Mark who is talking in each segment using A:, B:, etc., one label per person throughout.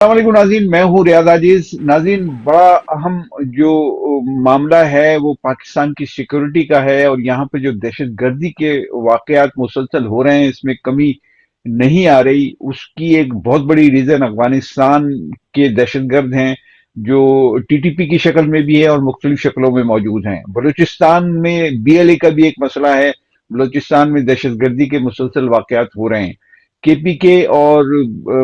A: السلام علیکم ناظرین، میں ہوں ریاض عزیز۔ ناظرین، بڑا اہم جو معاملہ ہے وہ پاکستان کی سیکورٹی کا ہے، اور یہاں پہ جو دہشت گردی کے واقعات مسلسل ہو رہے ہیں اس میں کمی نہیں آ رہی۔ اس کی ایک بہت بڑی ریزن افغانستان کے دہشت گرد ہیں، جو ٹی ٹی پی کی شکل میں بھی ہے اور مختلف شکلوں میں موجود ہیں۔ بلوچستان میں بی ایل اے کا بھی ایک مسئلہ ہے، بلوچستان میں دہشت گردی کے مسلسل واقعات ہو رہے ہیں۔ کے پی کے اور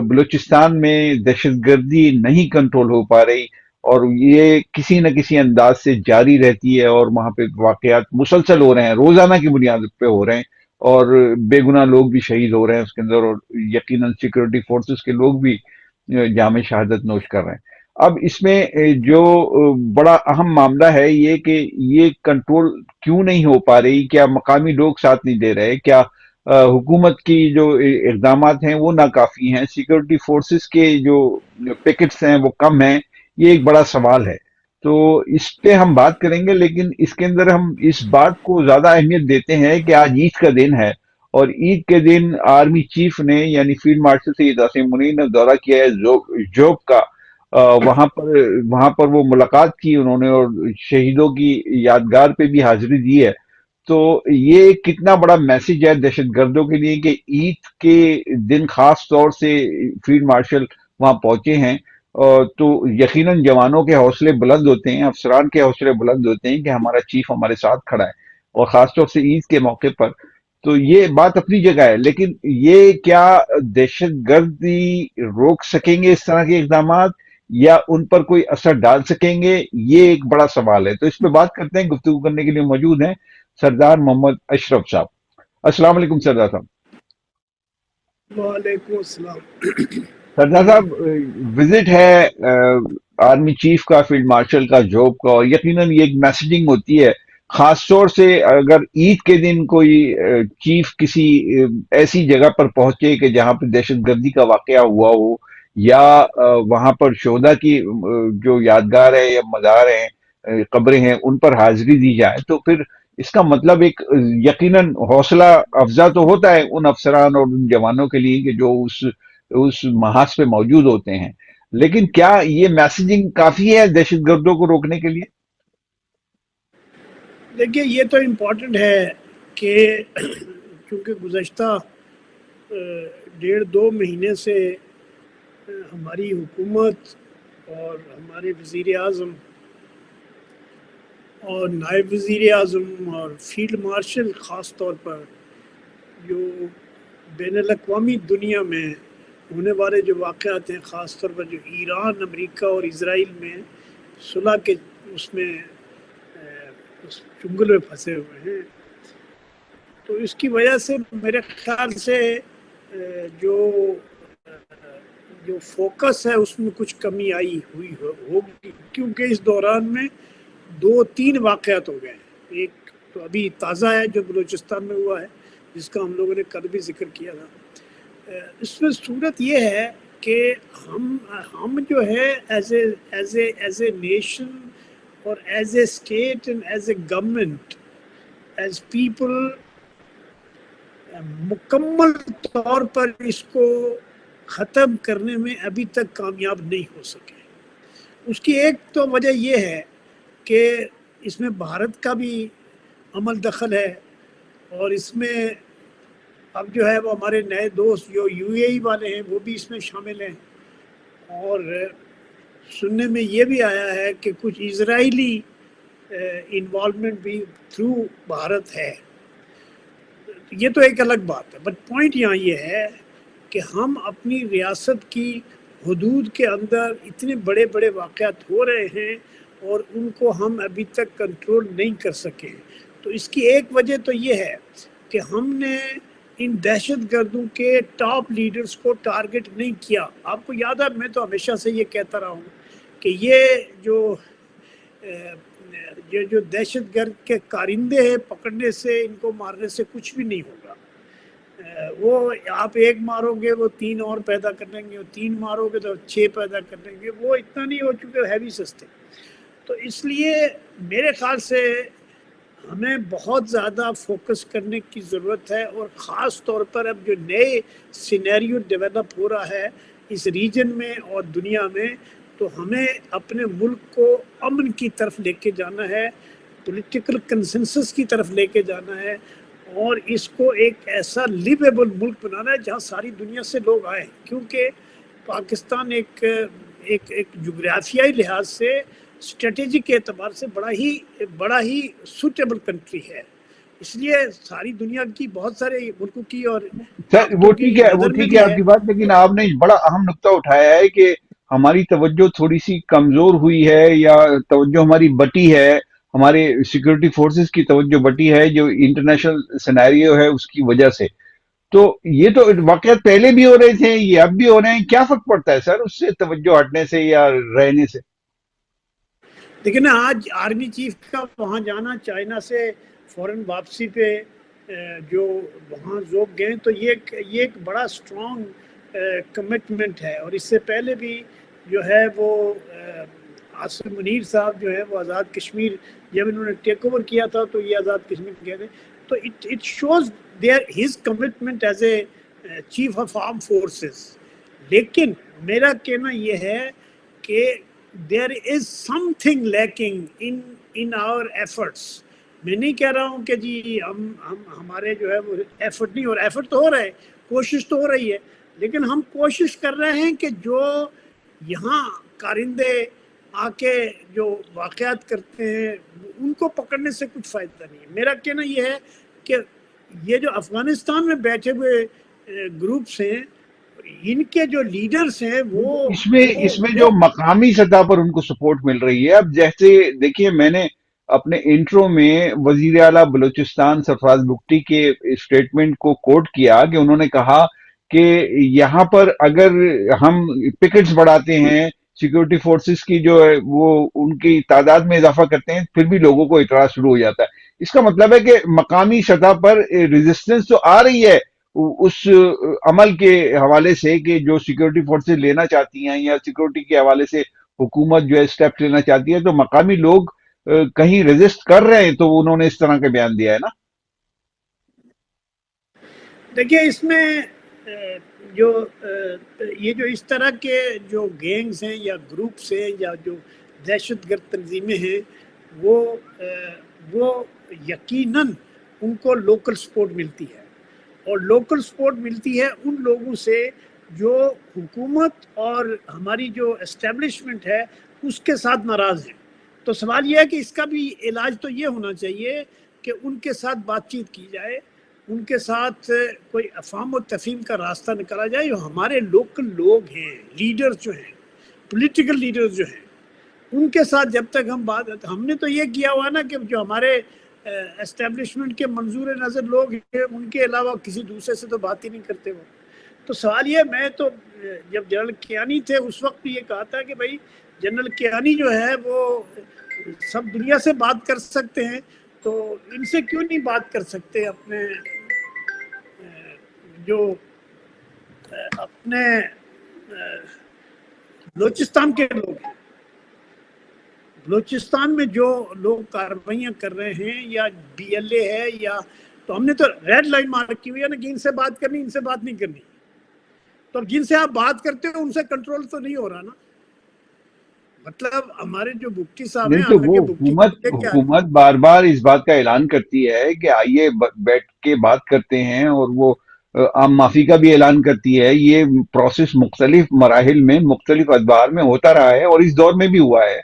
A: بلوچستان میں دہشت گردی نہیں کنٹرول ہو پا رہی، اور یہ کسی نہ کسی انداز سے جاری رہتی ہے، اور وہاں پہ واقعات مسلسل ہو رہے ہیں، روزانہ کی بنیاد پہ ہو رہے ہیں، اور بے گناہ لوگ بھی شہید ہو رہے ہیں اس کے اندر، اور یقیناً سیکورٹی فورسز کے لوگ بھی جام شہادت نوش کر رہے ہیں۔ اب اس میں جو بڑا اہم معاملہ ہے یہ کہ یہ کنٹرول کیوں نہیں ہو پا رہی؟ کیا مقامی لوگ ساتھ نہیں دے رہے؟ کیا حکومت کی جو اقدامات ہیں وہ ناکافی ہیں؟ سیکورٹی فورسز کے جو پیکٹس ہیں وہ کم ہیں؟ یہ ایک بڑا سوال ہے۔ تو اس پہ ہم بات کریں گے، لیکن اس کے اندر ہم اس بات کو زیادہ اہمیت دیتے ہیں کہ آج عید کا دن ہے، اور عید کے دن آرمی چیف نے یعنی فیلڈ مارشل سید عاصم منیر نے دورہ کیا ہے جوب کا۔ وہاں پر وہ ملاقات کی انہوں نے، اور شہیدوں کی یادگار پہ بھی حاضری دی ہے۔ تو یہ کتنا بڑا میسج ہے دہشت گردوں کے لیے کہ عید کے دن خاص طور سے فیلڈ مارشل وہاں پہنچے ہیں۔ تو یقیناً جوانوں کے حوصلے بلند ہوتے ہیں، افسران کے حوصلے بلند ہوتے ہیں کہ ہمارا چیف ہمارے ساتھ کھڑا ہے، اور خاص طور سے عید کے موقع پر۔ تو یہ بات اپنی جگہ ہے، لیکن یہ کیا دہشت گردی روک سکیں گے اس طرح کے اقدامات، یا ان پر کوئی اثر ڈال سکیں گے؟ یہ ایک بڑا سوال ہے۔ تو اس پہ بات کرتے ہیں، گفتگو کرنے کے لیے موجود ہیں سردار محمد اشرف صاحب۔ السلام علیکم سردار صاحب۔
B: وعلیکم السلام۔
A: سردار صاحب، وزٹ ہے آرمی چیف کا، فیلڈ مارشل کا، جوب کا، اور یقیناً یہ ایک میسیجنگ ہوتی ہے، خاص طور سے اگر عید کے دن کوئی چیف کسی ایسی جگہ پر پہنچے کہ جہاں پہ دہشت گردی کا واقعہ ہوا ہو، یا وہاں پر شہداء کی جو یادگار ہے یا مزار ہیں، قبریں ہیں، ان پر حاضری دی جائے، تو پھر اس کا مطلب ایک یقیناً حوصلہ افزا تو ہوتا ہے ان افسران اور ان جوانوں کے لیے کہ جو اس محاذ پہ موجود ہوتے ہیں، لیکن کیا یہ میسیجنگ کافی ہے دہشت گردوں کو روکنے کے لیے؟
B: دیکھیے، یہ تو امپورٹنٹ ہے کہ چونکہ گزشتہ 1.5-2 مہینے سے ہماری حکومت اور ہمارے وزیر اعظم اور نائب وزیر اعظم اور فیلڈ مارشل خاص طور پر جو بین الاقوامی دنیا میں ہونے والے جو واقعات ہیں، خاص طور پر جو ایران، امریکہ اور اسرائیل میں صلح کے اس میں اس چنگل میں پھنسے ہوئے ہیں، تو اس کی وجہ سے میرے خیال سے جو جو فوکس ہے اس میں کچھ کمی آئی ہوئی ہوگی، کیونکہ اس دوران میں 2-3 واقعات ہو گئے ہیں۔ ایک تو ابھی تازہ ہے جو بلوچستان میں ہوا ہے، جس کا ہم لوگوں نے کل بھی ذکر کیا تھا۔ اس میں صورت یہ ہے کہ ہم جو ہے ایز اے نیشن اور as a state and as a government, as people, مکمل طور پر اس کو ختم کرنے میں ابھی تک کامیاب نہیں ہو سکے۔ اس کی ایک تو وجہ یہ ہے کہ اس میں بھارت کا بھی عمل دخل ہے، اور اس میں اب جو ہے وہ ہمارے نئے دوست جو یو اے ای والے ہیں وہ بھی اس میں شامل ہیں، اور سننے میں یہ بھی آیا ہے کہ کچھ اسرائیلی انوالومنٹ بھی تھرو بھارت ہے۔ یہ تو ایک الگ بات ہے، بٹ پوائنٹ یہاں یہ ہے کہ ہم اپنی ریاست کی حدود کے اندر اتنے بڑے بڑے واقعات ہو رہے ہیں اور ان کو ہم ابھی تک کنٹرول نہیں کر سکے۔ تو اس کی ایک وجہ تو یہ ہے کہ ہم نے ان دہشت گردوں کے ٹاپ لیڈرز کو ٹارگٹ نہیں کیا۔ آپ کو یاد ہے، میں تو ہمیشہ سے یہ کہتا رہا ہوں کہ یہ جو دہشت گرد کے کارندے ہیں، پکڑنے سے، ان کو مارنے سے کچھ بھی نہیں ہوگا۔ وہ آپ ایک مارو گے وہ 3 اور پیدا کر لیں گے، 3 مارو گے تو 6 پیدا کر لیں گے، وہ اتنا نہیں ہو چکے، ہے بھی سستے۔ تو اس لیے میرے خیال سے ہمیں بہت زیادہ فوکس کرنے کی ضرورت ہے، اور خاص طور پر اب جو نئے سینیریو ڈیولپ ہو رہا ہے اس ریجن میں اور دنیا میں، تو ہمیں اپنے ملک کو امن کی طرف لے کے جانا ہے، پولیٹیکل کنسنسس کی طرف لے کے جانا ہے، اور اس کو ایک ایسا لیویبل ملک بنانا ہے جہاں ساری دنیا سے لوگ آئیں، کیونکہ پاکستان ایک جغرافیائی لحاظ سے، اسٹریٹجی کے اعتبار سے بڑا ہی سوٹیبل کنٹری ہے، اس لیے ساری دنیا کی بہت سارے ملکوں کی اور
A: سر
B: طاقتوں کی
A: وہ
B: نظر میں
A: ٹھیک ہے
B: بھی
A: آپ
B: ہے۔
A: کی بات، لیکن آپ نے بڑا اہم نقطہ اٹھایا ہے کہ ہماری توجہ تھوڑی سی کمزور ہوئی ہے، یا توجہ ہماری بٹی ہے، ہمارے سیکورٹی فورسز کی توجہ بٹی ہے جو انٹرنیشنل سینیریو ہے اس کی وجہ سے۔ تو یہ تو واقعات پہلے بھی ہو رہے تھے، یہ اب بھی ہو رہے ہیں، کیا فرق پڑتا ہے سر اس سے توجہ ہٹنے سے یا رہنے سے؟
B: لیکن آج آرمی چیف کا وہاں جانا، چائنا سے فوراً واپسی پہ جو وہاں ذوق گئے، تو یہ ایک بڑا اسٹرانگ کمٹمنٹ ہے، اور اس سے پہلے بھی جو ہے وہ عاصم منیر صاحب جو ہے وہ آزاد کشمیر جب انہوں نے ٹیک اوور کیا تھا تو یہ آزاد کشمیر کہتے ہیں، تو it shows his commitment as a chief of arm forces. لیکن میرا کہنا یہ ہے کہ there is something lacking in our efforts۔ میں نہیں کہہ رہا ہوں کہ جی ہمارے جو ہے وہ ایفرٹ نہیں ہو رہا، ایفرٹ تو ہو رہا ہے، کوشش تو ہو رہی ہے، لیکن ہم کوشش کر رہے ہیں کہ جو یہاں کارندے آ کے جو واقعات کرتے ہیں ان کو پکڑنے سے کچھ فائدہ نہیں ہے۔ میرا کہنا یہ ہے کہ یہ جو افغانستان میں بیٹھے ہوئے گروپس ہیں، ان کے جو لیڈرز ہیں
A: اس میں جو مقامی سطح پر ان کو سپورٹ مل رہی ہے، اب جیسے دیکھیے میں نے اپنے انٹرو میں وزیر اعلیٰ بلوچستان سرفراز بگٹی کے اسٹیٹمنٹ کو کوٹ کیا کہ انہوں نے کہا کہ یہاں پر اگر ہم پکٹس بڑھاتے ہیں، سیکورٹی فورسز کی جو ہے وہ ان کی تعداد میں اضافہ کرتے ہیں، پھر بھی لوگوں کو اعتراض شروع ہو جاتا ہے۔ اس کا مطلب ہے کہ مقامی سطح پر ریزسٹنس تو آ رہی ہے اس عمل کے حوالے سے کہ جو سیکورٹی فورسز لینا چاہتی ہیں، یا سیکورٹی کے حوالے سے حکومت جو ہے اسٹیپ لینا چاہتی ہے، تو مقامی لوگ کہیں ریزسٹ کر رہے ہیں، تو انہوں نے اس طرح کا بیان دیا ہے نا۔
B: دیکھیے اس میں جو یہ جو اس طرح کے جو گینگز ہیں یا گروپس ہیں یا جو دہشت گرد تنظیمیں ہیں، وہ یقیناً ان کو لوکل سپورٹ ملتی ہے، اور لوکل سپورٹ ملتی ہے ان لوگوں سے جو حکومت اور ہماری جو اسٹیبلشمنٹ ہے اس کے ساتھ ناراض ہیں۔ تو سوال یہ ہے کہ اس کا بھی علاج تو یہ ہونا چاہیے کہ ان کے ساتھ بات چیت کی جائے، ان کے ساتھ کوئی افہام و تفہیم کا راستہ نکالا جائے، جو ہمارے لوکل لوگ ہیں، لیڈرز جو ہیں، پولیٹیکل لیڈرز جو ہیں، ان کے ساتھ جب تک ہم نے تو یہ کیا ہوا نا کہ جو ہمارے اسٹیبلشمنٹ کے منظور نظر لوگ ہیں ان کے علاوہ کسی دوسرے سے تو بات ہی نہیں کرتے وہ۔ تو سوال یہ، میں تو جب جنرل کیانی تھے اس وقت بھی یہ کہا تھا کہ بھائی جنرل کیانی جو ہے وہ سب دنیا سے بات کر سکتے ہیں، تو ان سے کیوں نہیں بات کر سکتے اپنے جو اپنے بلوچستان کے لوگ ہیں، بلوچستان میں جو لوگ کارروائیاں کر رہے ہیں، یا بی ایل اے ہے، یا تو ہم نے تو ریڈ لائن مارک کی ہوئی ہے نا کہ ان سے بات کرنی، ان سے بات نہیں کرنی۔ تو جن سے آپ بات کرتے ہو ان سے کنٹرول تو نہیں ہو رہا نا، مطلب ہمارے جو بگٹی صاحب ہیں،
A: نہیں تو وہ
B: حالانکہ بگٹی کیا ہے،
A: حکومت بار بار اس بات کا اعلان کرتی ہے کہ آئیے بیٹھ کے بات کرتے ہیں، اور وہ عام معافی کا بھی اعلان کرتی ہے۔ یہ پروسیس مختلف مراحل میں مختلف ادوار میں ہوتا رہا ہے، اور اس دور میں بھی ہوا ہے،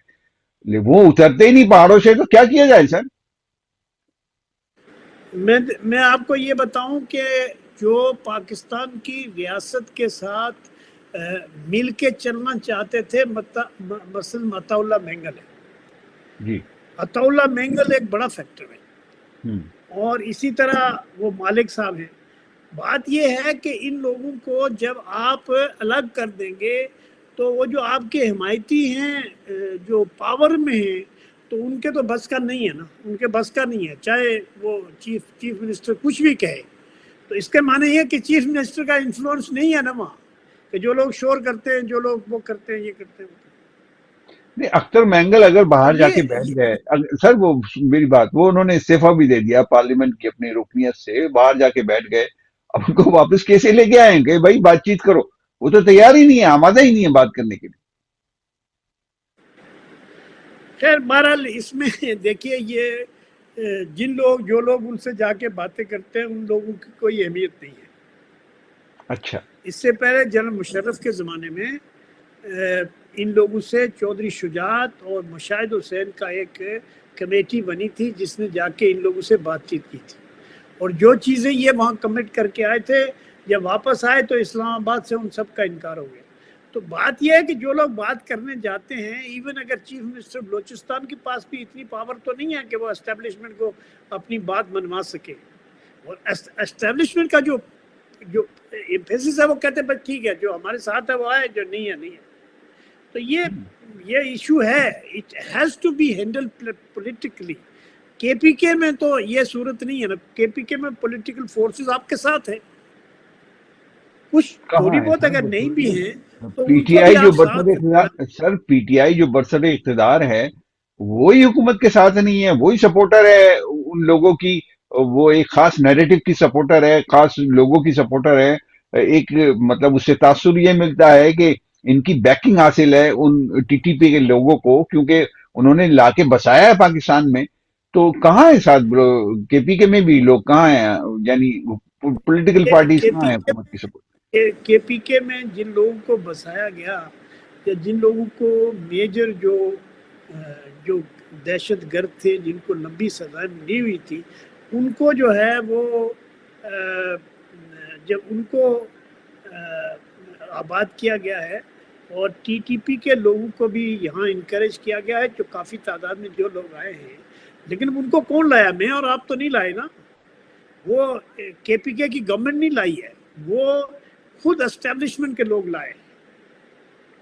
A: وہ اترتے ہی نہیں پہاڑوں سے، تو کیا کیا جائے سر؟
B: میں آپ کو یہ بتاؤں کہ جو پاکستان کی ریاست کے ساتھ مل کے چلنا چاہتے تھے، مثلا عطا اللہ مینگل ہے،
A: جی۔
B: عطا اللہ مینگل ایک بڑا فیکٹر ہے،
A: ہم۔
B: اور اسی طرح وہ مالک صاحب ہیں۔ بات یہ ہے کہ ان لوگوں کو جب آپ الگ کر دیں گے تو وہ جو آپ کے حمایتی ہیں جو پاور میں ہیں، تو ان کے تو بس کا نہیں ہے نا، ان کے بس کا نہیں ہے، چاہے وہ چیف منسٹر کچھ بھی کہے۔ تو اس کے معنی یہ کہ چیف منسٹر کا انفلوئنس نہیں ہے نا وہاں، کہ جو لوگ شور کرتے ہیں، جو لوگ وہ کرتے ہیں، یہ کرتے ہیں۔
A: نہیں، اختر مینگل اگر
B: تو
A: باہر جا کے بیٹھ گئے، سر وہ میری بات، وہ انہوں نے استعفیٰ بھی دے دیا پارلیمنٹ کی اپنی رکنیت سے، باہر جا کے بیٹھ گئے، اب ان کو واپس کیسے لے کے آئیں گے؟ بھائی بات چیت کرو، وہ تو تیار ہی نہیں ہے، آمادہ ہی نہیں ہے بات کرنے کے لیے.
B: خیر بہرحال اس میں دیکھیے یہ جو لوگ ان سے جا کے باتیں کرتے ہیں ان لوگوں کی کوئی اہمیت نہیں ہے.
A: اچھا.
B: اس سے پہلے جنرل مشرف کے زمانے میں ان لوگوں سے چودھری شجاعت اور مشاہد حسین کا ایک کمیٹی بنی تھی جس نے جا کے ان لوگوں سے بات چیت کی تھی، اور جو چیزیں یہ وہاں کمٹ کر کے آئے تھے جب واپس آئے تو اسلام آباد سے ان سب کا انکار ہو گیا. تو بات یہ ہے کہ جو لوگ بات کرنے جاتے ہیں، ایون اگر چیف منسٹر بلوچستان کے پاس بھی اتنی پاور تو نہیں ہے کہ وہ اسٹیبلشمنٹ کو اپنی بات منوا سکے، اور اسٹیبلشمنٹ کا جو ایمفیسس ہے وہ کہتے ہیں بس ٹھیک ہے جو ہمارے ساتھ ہے وہ آئے، جو نہیں ہے نہیں ہے. تو یہ ایشو ہے، it has to be handle politically. K P کے میں تو یہ صورت نہیں ہے نا، کے پی کے میں پولیٹیکل فورسز آپ کے ساتھ ہیں، کچھ
A: کہاں
B: تھوڑی
A: ہے
B: بہت
A: سر
B: اگر
A: وہ
B: نہیں بھی ہیں تو
A: پی
B: ان
A: ٹی
B: کو
A: آئی
B: بھی
A: جو
B: آپ
A: برسر
B: ساتھ
A: اقتدار، سر پی ٹی آئی جو برسر اقتدار ہے وہی حکومت کے ساتھ نہیں ہے، وہی سپورٹر ہے ان لوگوں کی، وہ ایک خاص نیریٹو کی سپورٹر ہے، خاص لوگوں کی سپورٹر ہے. ایک مطلب اس سے تاثر یہ ملتا ہے کہ ان کی بیکنگ حاصل ہے ان ٹی ٹی پی کے لوگوں کو، کیونکہ انہوں نے لا کے بسایا ہے پاکستان میں. تو کہاں ہے ساتھ کے پی کے میں بھی لوگ کہاں ہیں، یعنی پولیٹیکل پارٹیز کہاں ہیں حکومت کی سپورٹ؟
B: کے پی کے میں جن لوگوں کو بسایا گیا یا جن لوگوں کو میجر جو دہشت گرد تھے جن کو لمبی سزائیں ملی ہوئی تھی ان کو جو ہے وہ جب ان کو آباد کیا گیا ہے، اور ٹی ٹی پی کے لوگوں کو بھی یہاں انکریج کیا گیا ہے، جو کافی تعداد میں جو لوگ آئے ہیں. لیکن ان کو کون لایا؟ میں اور آپ تو نہیں لائے نا، وہ کے پی کے کی گورنمنٹ نہیں لائی ہے، وہ خود اسٹیبلشمنٹ کے لوگ لائے.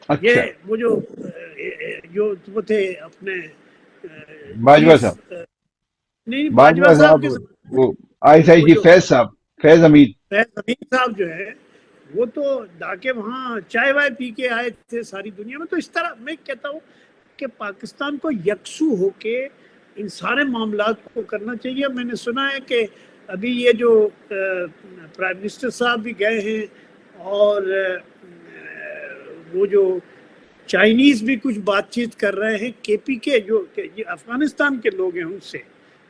A: اچھا.
B: یہ وہ جو وہ تھے اپنے
A: باجوہ
B: چیف،
A: صاحب،
B: نہیں باجوہ
A: باجوہ
B: صاحب
A: صاحب،
B: کے
A: وہ آئی ایس آئی
B: وہ
A: جی
B: جو
A: فیض صاحب، فیض حمید.
B: فیض حمید صاحب جو ہے وہ تو ڈاکے وہاں چائے وائے پی کے آئے تھے ساری دنیا میں. تو اس طرح میں کہتا ہوں کہ پاکستان کو یکسو ہو کے ان سارے معاملات کو کرنا چاہیے. میں نے سنا ہے کہ ابھی یہ جو پرائم منسٹر صاحب بھی گئے ہیں، اور وہ جو چائنیز بھی کچھ بات چیت کر رہے ہیں کے پی کے جو افغانستان کے لوگ ہیں ان سے،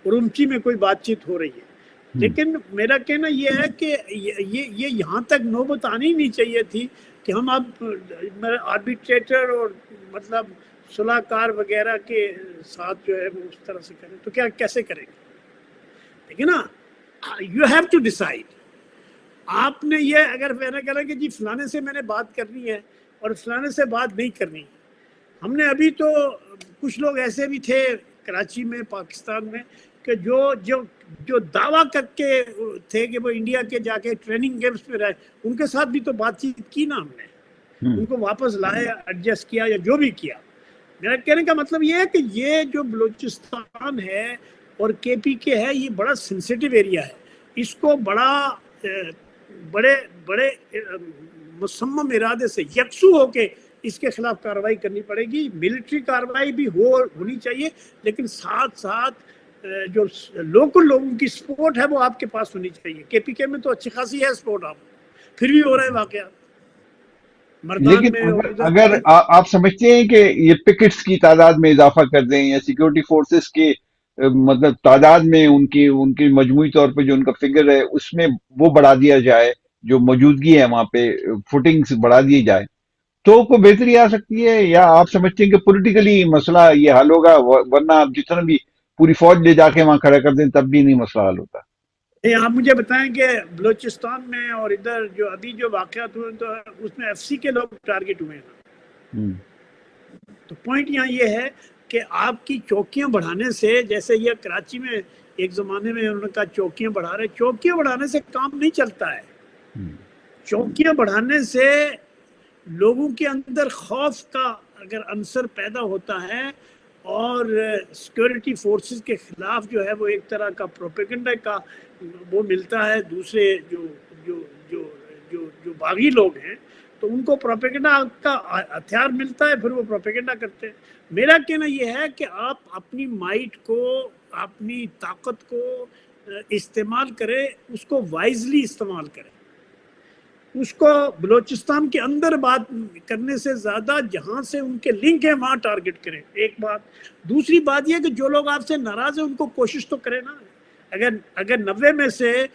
B: اور ان کی میں کوئی بات چیت ہو رہی ہے. لیکن میرا کہنا یہ ہے کہ یہ یہاں تک نوبت آنی نہیں چاہیے تھی کہ ہم اب آربیٹریٹر اور مطلب صلاح کار وغیرہ کے ساتھ جو ہے وہ اس طرح سے کریں. تو کیا کیسے کریں گے؟ دیکھیں نا، یو ہیو ٹو ڈیسائڈ. آپ نے یہ اگر میں نے کہا کہ جی فلانے سے میں نے بات کرنی ہے اور فلانے سے بات نہیں کرنی. ہم نے ابھی تو کچھ لوگ ایسے بھی تھے کراچی میں پاکستان میں کہ جو دعویٰ کر کے تھے کہ وہ انڈیا کے جا کے ٹریننگ کیمپس میں رہے، ان کے ساتھ بھی تو بات چیت کی نا ہم نے، ان کو واپس لائے، ایڈجسٹ کیا یا جو بھی کیا. میرا کہنے کا مطلب یہ ہے کہ یہ جو بلوچستان ہے اور کے پی کے ہے یہ بڑا سینسیٹیو ایریا ہے. اس کو بڑے بڑے مصمم ارادے سے یکسو ہو کے اس کے خلاف کارروائی کرنی پڑے گی. ملٹری کارروائی بھی ہونی چاہیے، لیکن ساتھ ساتھ جو لوکل لوگوں کی سپورٹ ہے وہ آپ کے پاس ہونی چاہیے. کے پی کے میں تو اچھی خاصی ہے سپورٹ، آپ پھر بھی ہو رہے واقعات مردان
A: لیکن
B: میں اور
A: اگر
B: ادھر.
A: آپ سمجھتے ہیں کہ یہ پکٹس کی تعداد میں اضافہ کر دیں یا سیکورٹی فورسز کے مطلب تعداد میں ان کی مجموعی طور پہ جو ان کا فگر ہے اس میں وہ بڑھا دیا جائے، جو موجودگی ہے وہاں پہ فوٹنگز بڑھا دی جائے تو کوئی بہتری آ سکتی ہے؟ یا آپ سمجھتے ہیں کہ پولیٹیکلی مسئلہ یہ حل ہوگا، ورنہ آپ جتنا بھی پوری فوج لے جا کے وہاں کھڑا کر دیں تب بھی نہیں مسئلہ حل ہوتا؟
B: آپ مجھے بتائیں کہ بلوچستان میں اور ادھر جو ابھی جو واقعات ہوئے تو اس میں ایف سی کے لوگ ٹارگٹ ہوئے ہیں. تو پوائنٹ یہاں یہ ہے کہ آپ کی چوکیاں بڑھانے سے، جیسے یہ کراچی میں ایک زمانے میں انہوں نے کہا چوکیاں بڑھا رہے، چوکیاں بڑھانے سے کام نہیں چلتا ہے. چوکیاں بڑھانے سے لوگوں کے اندر خوف کا اگر عنصر پیدا ہوتا ہے اور سیکورٹی فورسز کے خلاف جو ہے وہ ایک طرح کا پروپیگنڈا کا وہ ملتا ہے، دوسرے جو جو جو جو جو باغی لوگ ہیں تو ان کو پروپیگنڈا کا ہتھیار ملتا ہے، پھر وہ پروپیگنڈا کرتے ہیں. میرا کہنا یہ ہے کہ آپ اپنی مائٹ کو، اپنی طاقت کو استعمال کریں، اس کو وائزلی استعمال کریں. اس کو بلوچستان کے اندر بات کرنے سے زیادہ جہاں سے ان کے لنک ہیں وہاں ٹارگٹ کریں، ایک بات۔ دوسری بات یہ کہ جو لوگ آپ سے ناراض ہیں ان کو کوشش تو کریں نا، اگر 90 میں سے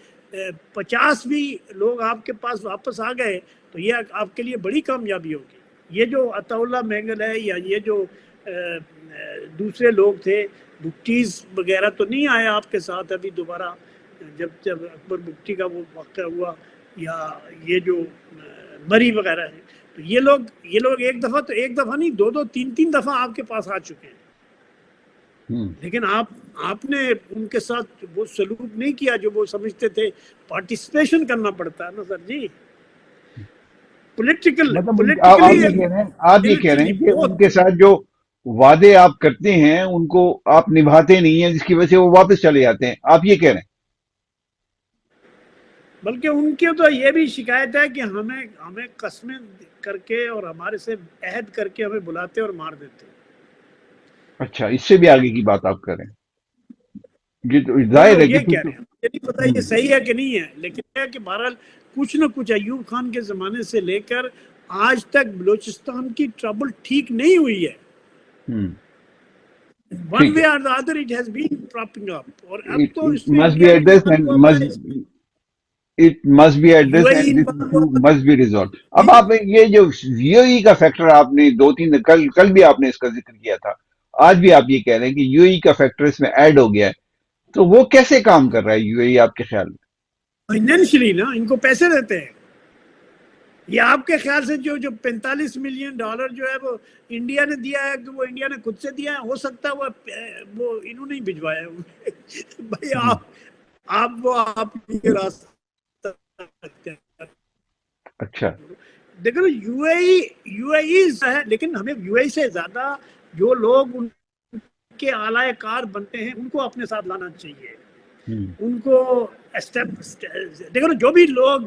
B: 50 بھی لوگ آپ کے پاس واپس آ گئے تو یہ آپ کے لیے بڑی کامیابی ہوگی۔ یہ جو عطا اللہ مینگل ہے یا یہ جو دوسرے لوگ تھے، بکٹیز وغیرہ تو نہیں آئے آپ کے ساتھ ابھی دوبارہ جب اکبر بگٹی کا وہ واقعہ ہوا، یا یہ جو مری وغیرہ ہے، تو یہ لوگ ایک دفعہ نہیں، دو تین دفعہ آپ کے پاس آ چکے ہیں، لیکن آپ نے ان کے ساتھ وہ سلوک نہیں کیا جو وہ سمجھتے تھے۔ پارٹیسپیشن کرنا پڑتا ہے نا سر جی،
A: مطلب
B: پولیٹیکلی
A: آپ یہ کہہ رہے ہیں کہ ان کے ساتھ جو وعدے آپ کرتے ہیں ان کو آپ نبھاتے نہیں ہیں، جس کی وجہ سے وہ واپس چلے جاتے ہیں، آپ یہ کہہ رہے ہیں؟
B: بلکہ ان کی تو یہ بھی شکایت ہے کہ ہمیں قسمیں کر کے اور ہمارے سے عہد کر کے ہمیں بلاتے اور مار دیتے۔
A: اچھا، اس سے بھی آگے کی بات آپ کر رہے ہیں؟ یہ تو
B: وہ
A: ظاہر
B: لوگ
A: ہے کہ
B: یہ کہہ رہے ہیں، مجھے نہیں پتا یہ صحیح ہے کہ نہیں ہے، لیکن یہ ہے کہ بہرحال کچھ نہ کچھ ایوب خان کے زمانے سے لے کر آج تک بلوچستان کی ٹربل ٹھیک نہیں ہوئی ہے۔ ون
A: ٹھیک
B: وے
A: ہے،
B: اور the other it has been propping up، اور اب تو
A: it
B: اس میں
A: must
B: انڈیا
A: be
B: بھی
A: addressed
B: انوالو
A: and
B: ہوا ہوا ہے،
A: it must be
B: you
A: addressed
B: a E
A: and this
B: involve ہوا
A: issue
B: ہوا
A: must be resolved۔ اب
B: ہے۔
A: آپ یہ جو یو ای کا فیکٹر آپ نے دو تین کل بھی آپ نے اس کا ذکر کیا تھا، آج بھی آپ یہ کہہ رہے ہیں کہ یو ای کا فیکٹر اس میں ایڈ ہو گیا ہے، تو وہ کیسے کام کر رہا ہے یو ای آپ کے خیال میں؟
B: فائنینشلی نا، ان کو پیسے دیتے ہیں۔ یہ آپ کے خیال سے جو 45 ملین ڈالر جو ہے وہ انڈیا نے دیا ہے کہ وہ انڈیا نے خود سے دیا ہے؟ ہو سکتا ہے وہ انہوں نے ہی بھجوایا ہے بھائی، آپ یہ راستہ رکھتے ہیں۔
A: اچھا،
B: دیکھو نا، یو اے ای ہے، لیکن ہمیں یو اے ای سے زیادہ جو لوگ ان کے اعلی کار بنتے ہیں ان کو اپنے ساتھ لانا چاہیے، ان کو دیکھو نا، جو بھی لوگ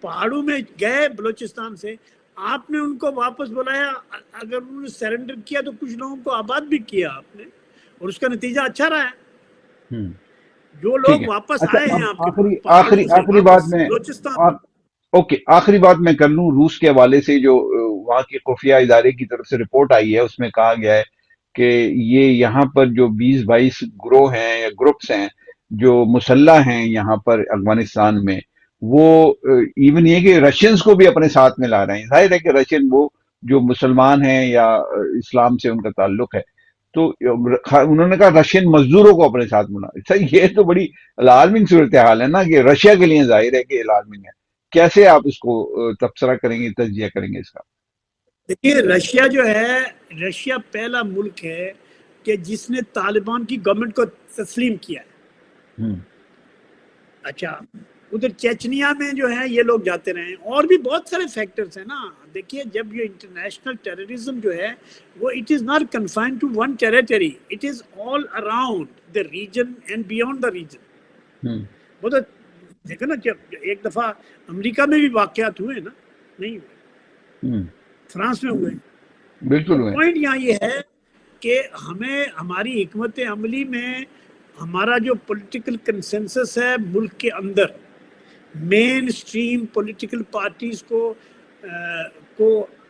B: پہاڑوں میں گئے بلوچستان سے، آپ نے ان کو واپس بلایا، اگر انہوں نے سرنڈر کیا تو کچھ لوگوں کو آباد بھی کیا آپ نے، اور اس کا نتیجہ اچھا رہا ہے۔ جو
A: ٹھیک
B: لوگ
A: ہے۔
B: واپس
A: اچھا،
B: آئے
A: اب
B: ہیں آپ کے پاس پہاڑوں سے
A: آخری بات
B: واپس
A: میں
B: بلوچستان۔
A: اوکے، آخری بات میں کر لوں، روس کے حوالے سے جو وہاں کی خفیہ ادارے کی طرف سے رپورٹ آئی ہے اس میں کہا گیا ہے کہ یہ یہاں پر جو 20-22 گروہ ہیں یا گروپس ہیں جو مسلح ہیں یہاں پر افغانستان میں، وہ ایون یہ کہ رشینز کو بھی اپنے ساتھ میں لا رہے ہیں۔ ظاہر ہے کہ رشین وہ جو مسلمان ہیں یا اسلام سے ان کا تعلق ہے، تو انہوں نے کہا رشین مزدوروں کو اپنے ساتھ ملا۔ صحیح، یہ تو بڑی العالمین صورتحال ہے نا، کہ رشیا کے لیے ظاہر ہے کہ العالمین ہے۔ کیسے آپ اس کو تبصرہ کریں گے، تجزیہ کریں گے اس کا؟
B: دیکھیے، رشیا جو ہے، رشیا پہلا ملک ہے کہ جس نے طالبان کی گورنمنٹ کو تسلیم کیا ہے۔ اچھا، ادھر چیچنیا میں جو ہے یہ لوگ جاتے رہے ہیں، اور بھی بہت سارے فیکٹرز ہیں نا۔ دیکھیے، جب یہ انٹرنیشنل ٹیررزم جو ہے وہ it is not confined to one territory, it is all around the region and beyond the region. وہ تو دیکھو نا، جب ایک دفعہ امریکہ میں بھی واقعات ہوئے نا، نہیں ہوئے، فرانس میں ہوئے۔
A: بالکل
B: تو
A: ہوئے۔
B: پوائنٹ یہاں یہ ہے کہ ہمیں ہماری حکمت عملی میں ہمارا جو پولیٹیکل کنسنسس ہے ملک کے اندر، مین اسٹریم پولیٹیکل پارٹیز کو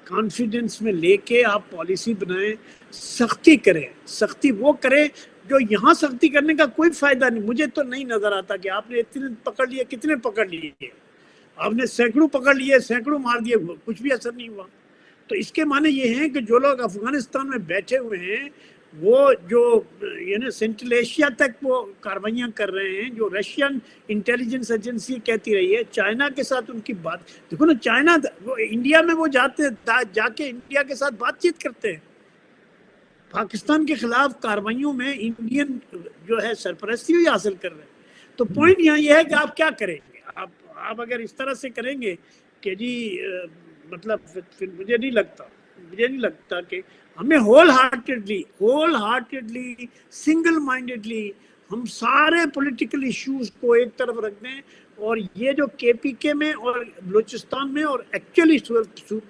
B: کانفیڈنس میں لے کے آپ پالیسی بنائیں، سختی کریں، سختی وہ کریں جو یہاں سختی کرنے کا کوئی فائدہ نہیں۔ مجھے تو نہیں نظر آتا کہ آپ نے اتنے پکڑ لیے، کتنے پکڑ لیے؟ آپ نے سینکڑوں پکڑ لیے، سینکڑوں مار دیے، کچھ بھی اثر نہیں ہوا۔ تو اس کے معنی یہ ہیں کہ جو لوگ افغانستان میں بیٹھے ہوئے ہیں، وہ جو یعنی سینٹرل ایشیا تک وہ کاروائیاں کر رہے ہیں، جو رشین انٹیلیجنس ایجنسی کہتی رہی ہے، چائنا کے ساتھ ان کی بات دیکھو نا، چائنا وہ انڈیا میں وہ جا کے انڈیا کے ساتھ بات چیت کرتے ہیں، پاکستان کے خلاف کاروائیوں میں انڈین جو ہے سرپرستی ہوئی حاصل کر رہے ہیں۔ تو پوائنٹ یہاں یہ ہے کہ آپ کیا کریں گے؟ آپ اگر اس طرح سے کریں گے کہ جی مطلب پھر مجھے نہیں لگتا کہ ہمیں ہول ہارٹیڈلی سنگل مائنڈیڈلی ہم سارے پولیٹیکل ایشوز کو ایک طرف رکھ دیں، اور یہ جو کے پی کے میں اور بلوچستان میں اور ایکچولی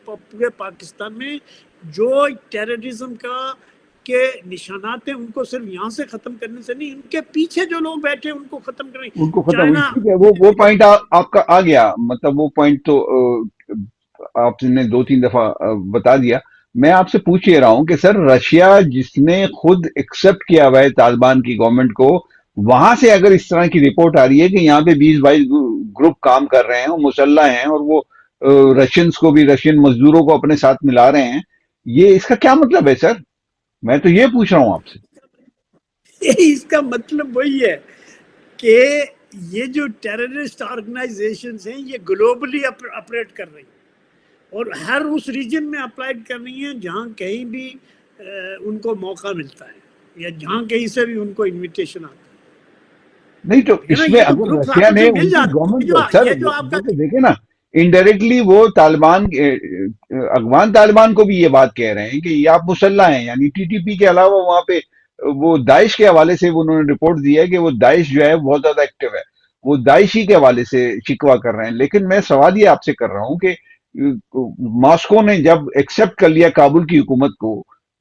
B: پورے پاکستان میں جو ٹیررزم کے نشانات ہیں ان کو صرف یہاں سے ختم کرنے سے نہیں، ان کے پیچھے جو لوگ بیٹھے ان کو ختم کریں۔
A: ان کو ختم،
B: چائنا،
A: ٹھیک ہے، وہ پوائنٹ آپ کا آ گیا، مطلب وہ پوائنٹ تو آپ نے 2-3 دفعہ بتا دیا. میں آپ سے پوچھ یہ رہا ہوں کہ سر رشیا جس نے خود ایکسپٹ کیا ہوا ہے طالبان کی گورنمنٹ کو، وہاں سے اگر اس طرح کی رپورٹ آ رہی ہے کہ یہاں پہ 20-22 گروپ کام کر رہے ہیں اور مسلح ہیں، اور وہ رشینز کو بھی، رشین مزدوروں کو اپنے ساتھ ملا رہے ہیں، یہ اس کا کیا مطلب ہے سر؟ میں تو یہ پوچھ رہا ہوں آپ سے.
B: اس کا مطلب وہی ہے کہ یہ جو ٹیررسٹ آرگنائزیشنز ہیں یہ گلوبلی اپریٹ کر رہی ہیں اور ہر اس ریجن میں اپلائڈ کر رہی ہیں جہاں کہیں بھی ان کو موقع ملتا ہے یا جہاں کہیں سے بھی ان کو انویٹیشن آتا
A: نہیں تو
B: ہے نا.
A: اس میں
B: یہ تو
A: اگر
B: گروپ
A: رشیا
B: آپس
A: نے
B: میں
A: ان
B: مل
A: کی
B: جاتے ہیں.
A: گورنمنٹ، سر
B: یہ جو آپ کا
A: وہ تو دیکھیں نا، انڈائریکٹلی وہ طالبان، افغان طالبان کو بھی یہ بات کہہ رہے ہیں کہ یہ آپ مسلح ہیں. یعنی ٹی ٹی پی کے علاوہ وہاں پہ وہ داعش کے حوالے سے انہوں نے رپورٹ دی ہے کہ وہ داعش جو ہے بہت زیادہ ایکٹیو ہے، وہ داعشی کے حوالے سے شکوہ کر رہے ہیں. لیکن میں سوال یہ آپ سے کر رہا ہوں کہ ماسکو نے جب ایکسپٹ کر لیا کابل کی حکومت کو،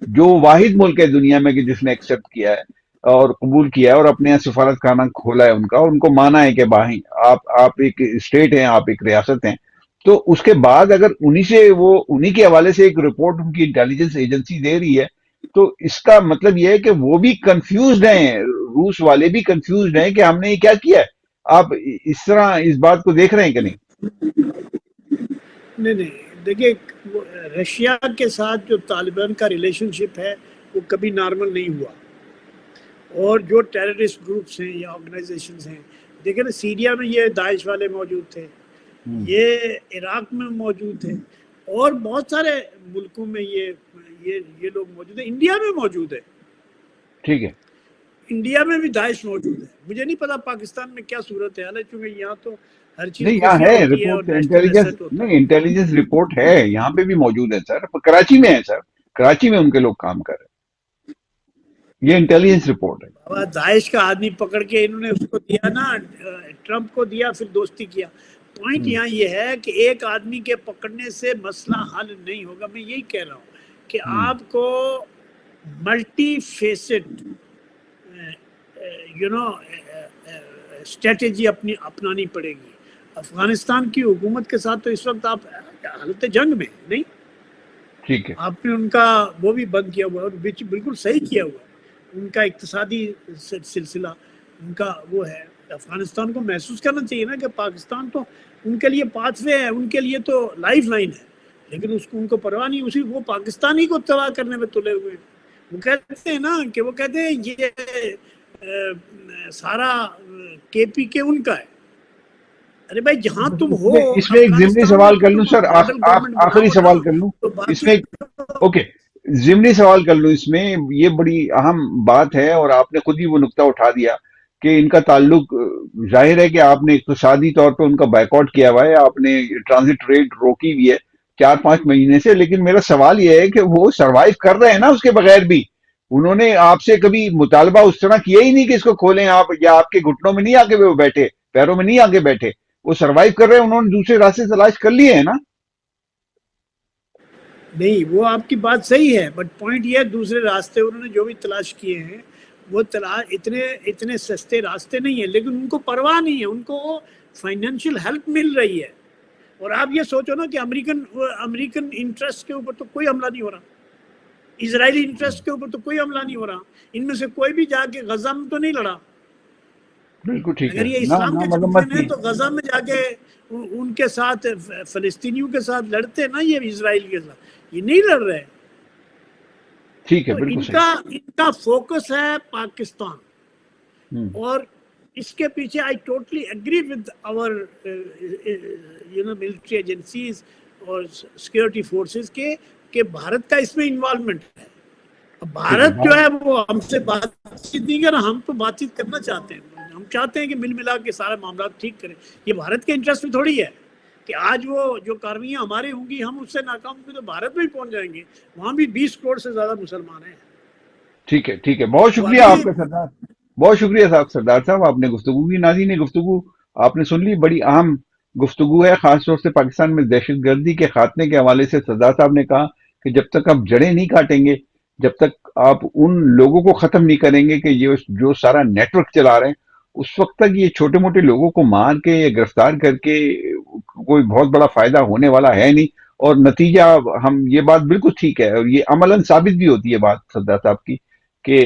A: جو واحد ملک ہے دنیا میں کہ جس نے ایکسپٹ کیا ہے اور قبول کیا ہے اور اپنے یہاں سفارت خانہ کھولا ہے ان کا، اور ان کو مانا ہے کہ بھائی آپ ایک اسٹیٹ ہیں، آپ ایک ریاست ہیں، تو اس کے بعد اگر انہی کے حوالے سے ایک رپورٹ ان کی انٹیلیجنس ایجنسی دے رہی ہے، تو اس کا مطلب یہ ہے کہ وہ بھی کنفیوزڈ ہیں، روس والے بھی کنفیوزڈ ہیں کہ ہم نے یہ کیا کیا ہے. آپ اس طرح اس بات کو دیکھ رہے ہیں کہ نہیں؟
B: نہیں دیکھیے، رشیا کے ساتھ جو طالبان کا ریلیشن شپ ہے وہ کبھی نارمل نہیں ہوا. اور جو ٹیررسٹ گروپس ہیں یا آرگنائزیشنز ہیں، دیکھیں نا سیریا میں یہ داعش والے موجود تھے، یہ عراق میں موجود تھے، اور بہت سارے ملکوں میں یہ لوگ موجود ہیں. انڈیا میں موجود ہے،
A: ٹھیک ہے.
B: انڈیا میں بھی داعش موجود ہے. مجھے نہیں پتا پاکستان میں کیا صورت حال ہے، کیونکہ یہاں تو ہر چیز
A: نہیں یہاں
B: خفیہ
A: ہے
B: ہوتی ہے اور
A: رپورٹ،
B: نیشنل
A: انٹیلیجنس،
B: ایسٹ ہوتا
A: نہیں
B: ہے.
A: انٹیلیجنس رپورٹ ہے، یہاں پہ بھی موجود ہے سر، کراچی میں ہے سر، کراچی میں ان کے لوگ کام کر رہے ہیں، یہ انٹیلیجنس رپورٹ ہے.
B: داعش کا آدمی پکڑ کے انہوں نے اس کو دیا نا، ٹرمپ کو دیا، پھر دوستی کیا. پوائنٹ یہاں یہ ہے کہ ایک آدمی کے پکڑنے سے مسئلہ حل نہیں ہوگا. میں یہی کہہ رہا ہوں کہ آپ کو ملٹی فیسڈ اسٹریٹجی اپنانی پڑے گی. افغانستان کی حکومت کے ساتھ تو اس وقت آپ حالت جنگ میں نہیں،
A: ٹھیک ہے.
B: آپ نے ان کا وہ بھی بند کیا ہوا ہے، اور بالکل صحیح کیا ہوا ہے. ان کا اقتصادی سلسلہ ان کا وہ ہے. افغانستان کو محسوس کرنا چاہیے نا کہ پاکستان تو ان کے لیے پاتھ وے ہے، ان کے لیے تو لائف لائن ہے، لیکن ان کو پرواہ نہیں. وہ پاکستانی کو تباہ کرنے میں تلے ہوئے ہیں. وہ کہتے ہیں نا کہ وہ کہتے ہیں یہ سارا کے پی کے ان کا ہے. ارے بھائی جہاں تم ہو
A: اس میں ایک ضمنی
B: افغانستان میں
A: سوال
B: تو
A: کر لوں
B: تم
A: سر،
B: ماڈل گورنمنٹ
A: آخری
B: بناؤ نا،
A: سوال کر لوں
B: تو
A: اس
B: باقی
A: میں. اوکے، ضمنی سوال کر لوں اس میں. یہ بڑی اہم بات ہے اور آپ نے خود ہی وہ نقطہ اٹھا دیا کہ ان کا تعلق، ظاہر ہے کہ آپ نے اقتصادی طور پہ ان کا بائیک آؤٹ کیا ہوا ہے، آپ نے ٹرانزٹ ریٹ روکی ہوئی ہے 4-5 مہینے سے. لیکن میرا سوال یہ ہے کہ وہ سروائیو کر رہے ہیں نا اس کے بغیر بھی. انہوں نے آپ سے کبھی مطالبہ اس طرح کیا ہی نہیں کہ اس کو کھولیں آپ، یا آپ کے گھٹنوں میں نہیں آ کے وہ بیٹھے، پیروں میں نہیں آ کے بیٹھے. وہ سروائیو کر رہے ہیں، انہوں نے دوسرے راستے تلاش کر لیے ہیں نا.
B: نہیں، وہ آپ کی بات صحیح ہے، بٹ پوائنٹ یہ ہے دوسرے راستے انہوں نے جو بھی تلاش کیے ہیں وہ اتنے سستے راستے نہیں ہیں. لیکن ان کو پرواہ نہیں ہے، ان کو فائنینشیل ہیلپ مل رہی ہے. اور آپ یہ سوچو نا کہ امریکن انٹرسٹ کے اوپر تو کوئی حملہ نہیں ہو رہا، اسرائیلی انٹرسٹ کے اوپر تو کوئی حملہ نہیں ہو رہا. ان میں سے کوئی بھی جا کے غزہ میں تو نہیں لڑا.
A: بالکل ٹھیک ہے،
B: اگر یہ
A: نہ
B: اسلام
A: نہ
B: کے
A: مذمت
B: چیمپئن ہیں
A: کی.
B: تو غزہ میں جا کے ان کے ساتھ، فلسطینیوں کے ساتھ لڑتے نا، یہ اسرائیل کے ساتھ یہ نہیں لڑ رہے.
A: ٹھیک ہے،
B: تو
A: بالکل
B: ان
A: صحیح.
B: کا فوکس ہے پاکستان.
A: ہوں.
B: اور اس کے پیچھے I totally agree with our military agencies اور سیکورٹی فورسز کے کہ بھارت کا اس میں انوالومنٹ ہے.
A: ٹھیک ہے.
B: بھارت جو ہے وہ ہم سے بات چیت نہیں کر رہا، ہم تو بات چیت کرنا چاہتے ہیں. ہم چاہتے ہیں کہ مل ملا کے سارے معاملات ٹھیک کریں. یہ بھارت کے انٹرسٹ میں تھوڑی ہے کہ آج وہ جو کاروائیاں ہماری ہوں گی ہم اس سے ناکام ہوں گے تو بھارت میں ہی پہنچ جائیں گے. وہاں بھی 20 کروڑ سے زیادہ مسلمان ہیں.
A: ٹھیک ہے، ٹھیک ہے، بہت
B: وہ
A: شکریہ
B: ابھی
A: آپ کا سردار. بہت شکریہ صاحب، سردار صاحب، آپ نے گفتگو کی. ناظرین گفتگو آپ نے سن لی، بڑی اہم گفتگو ہے، خاص طور سے پاکستان میں دہشت گردی کے خاتمے کے حوالے سے. سردار صاحب نے کہا کہ جب تک آپ جڑیں نہیں کاٹیں گے، جب تک آپ ان لوگوں کو ختم نہیں کریں گے کہ یہ جو سارا نیٹ ورک چلا رہے ہیں، اس وقت تک یہ چھوٹے موٹے لوگوں کو مار کے یا گرفتار کر کے کوئی بہت بڑا فائدہ ہونے والا ہے نہیں. اور نتیجہ ہم یہ بات بالکل ٹھیک ہے اور یہ عملاً ثابت بھی ہوتی ہے بات سردار صاحب کی کہ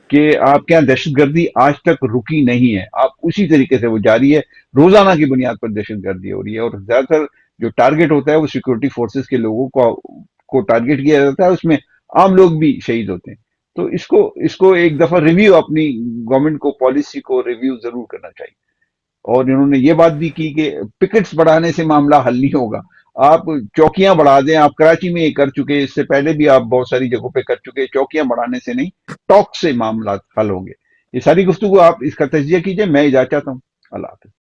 A: کہ آپ کے یہاں دہشت گردی آج تک رکی نہیں ہے، آپ اسی طریقے سے وہ جاری ہے، روزانہ کی بنیاد پر دہشت گردی ہو رہی ہے اور زیادہ تر جو ٹارگٹ ہوتا ہے وہ سیکورٹی فورسز کے لوگوں کو ٹارگٹ کیا جاتا ہے، اس میں عام لوگ بھی شہید ہوتے ہیں۔ تو اس کو ایک دفعہ ریویو اپنی گورنمنٹ کو پالیسی کو ریویو ضرور کرنا چاہیے۔ اور انہوں نے یہ بات بھی کی کہ پکٹس بڑھانے سے معاملہ حل نہیں ہوگا، آپ چوکیاں بڑھا دیں، آپ کراچی میں یہ کر چکے، اس سے پہلے بھی آپ بہت ساری جگہوں پہ کر چکے، چوکیاں بڑھانے سے نہیں، ٹاک سے معاملات حل ہوں گے۔ یہ ساری گفتگو آپ اس کا تجزیہ کیجئے، میں اجازت چاہتا ہوں۔ اللہ حافظ۔